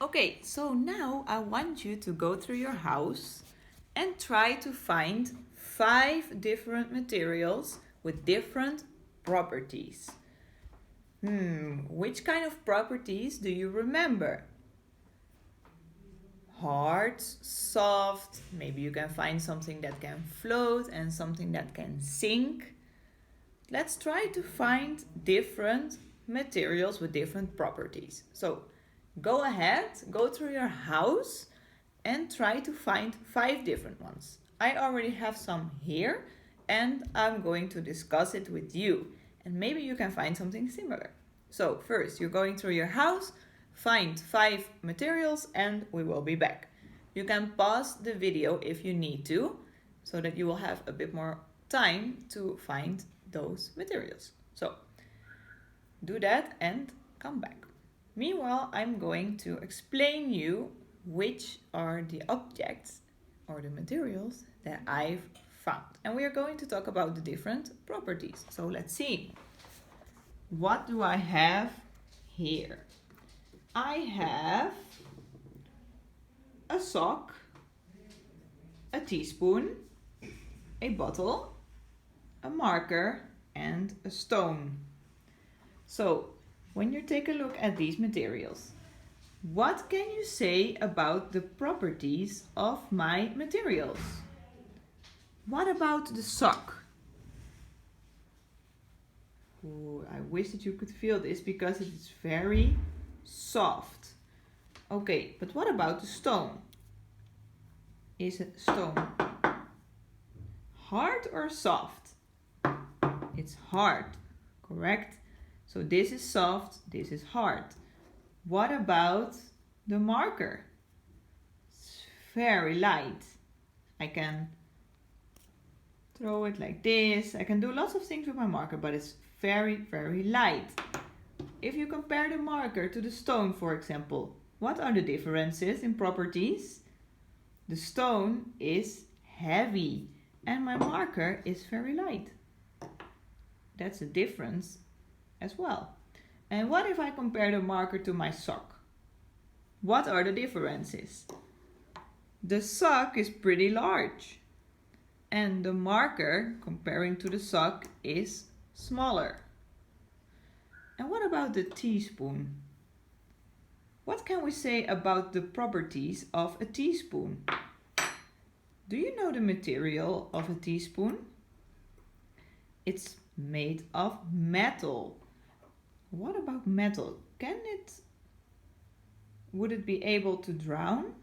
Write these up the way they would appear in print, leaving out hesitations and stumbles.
Okay, so now I want you to go through your house and try to find 5 different materials with different properties. Which kind of properties do you remember? Hard, soft, maybe you can find something that can float and something that can sink. Let's try to find different materials with different properties. So go ahead, go through your house and try to find 5 different ones. I already have some here and I'm going to discuss it with you. And maybe you can find something similar. So first, you're going through your house, find 5 materials and we will be back. You can pause the video if you need to, so that you will have a bit more time to find those materials. So do that and come back. Meanwhile, I'm going to explain you which are the objects or the materials that I've found. And we are going to talk about the different properties. So let's see. What do I have here? I have a sock, a teaspoon, a bottle, a marker, and a stone. So, when you take a look at these materials, what can you say about the properties of my materials? What about the sock? Ooh, I wish that you could feel this because it is very soft. Okay, but what about the stone? Is a stone hard or soft? It's hard, correct? So this is soft, this is hard. What about the marker? It's very light. I can throw it like this. I can do lots of things with my marker, but it's very, very light. If you compare the marker to the stone, for example, what are the differences in properties? The stone is heavy and my marker is very light. That's a difference as well. And what if I compare the marker to my sock? What are the differences? The sock is pretty large and the marker, comparing to the sock, is smaller. And what about the teaspoon? What can we say about the properties of a teaspoon? Do you know the material of a teaspoon? It's made of metal. What about metal? Would it be able to drown?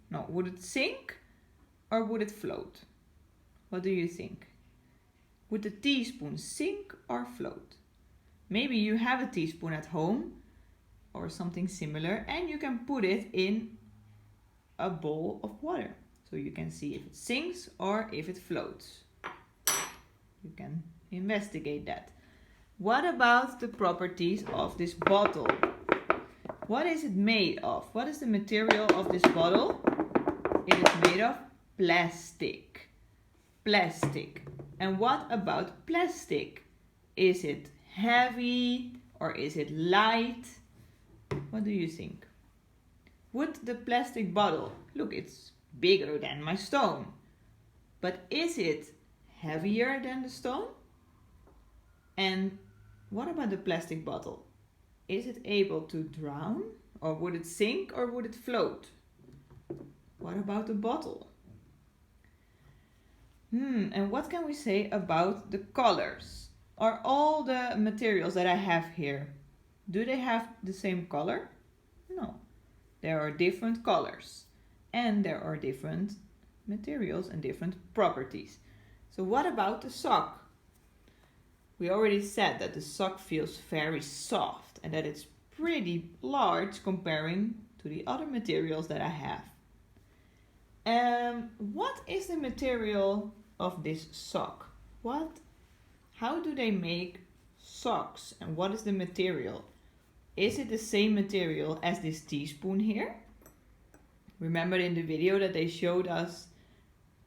No, would it sink or would it float? What do you think? Would the teaspoon sink or float? Maybe you have a teaspoon at home or something similar and you can put it in a bowl of water. So you can see if it sinks or if it floats. You can investigate that. What about the properties of this bottle? What is it made of? What is the material of this bottle? It is made of plastic. Plastic. And what about plastic? Is it heavy or is it light? What do you think? Would the plastic bottle, look, it's bigger than my stone, but is it heavier than the stone? And what about the plastic bottle? Is it able to drown or would it sink or would it float? What about the bottle? And what can we say about the colors? Are all the materials that I have here, do they have the same color? No. There are different colors and there are different materials and different properties. So what about the sock? We already said that the sock feels very soft and that it's pretty large comparing to the other materials that I have. What is the material of this sock? How do they make socks and what is the material? Is it the same material as this teaspoon here? Remember in the video that they showed us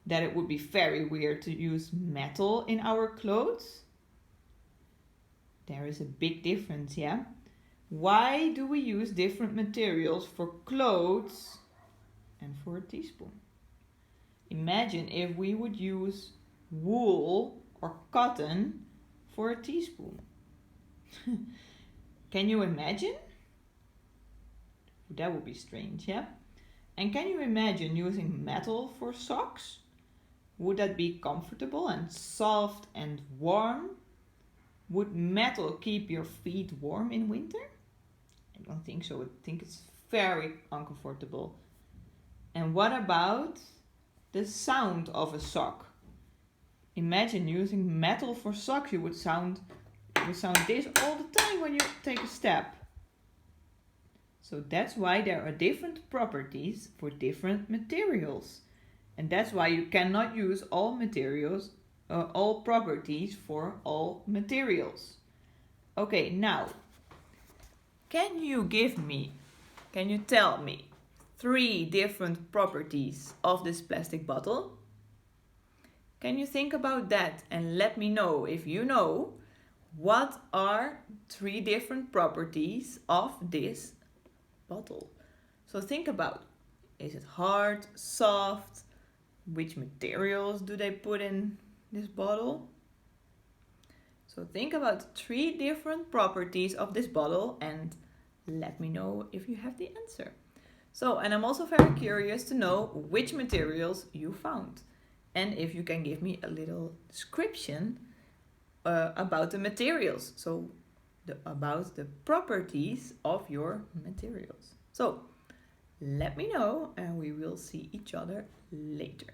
that it would be very weird to use metal in our clothes? There is a big difference, yeah? Why do we use different materials for clothes and for a teaspoon? Imagine if we would use wool or cotton for a teaspoon. Can you imagine? That would be strange, yeah? And can you imagine using metal for socks? Would that be comfortable and soft and warm? Would metal keep your feet warm in winter? I don't think so. I think it's very uncomfortable. And what about the sound of a sock? Imagine using metal for socks. You would sound this all the time when you take a step. So that's why there are different properties for different materials. And that's why you cannot use all properties for all materials. Okay, now, can you tell me 3 different properties of this plastic bottle? Can you think about that and let me know if you know what are 3 different properties of this bottle? So think about, is it hard, soft? Which materials do they put in this bottle? So think about 3 different properties of this bottle and let me know if you have the answer. So, and I'm also very curious to know which materials you found. And if you can give me a little description about the materials. So, about the properties of your materials. So, let me know and we will see each other later.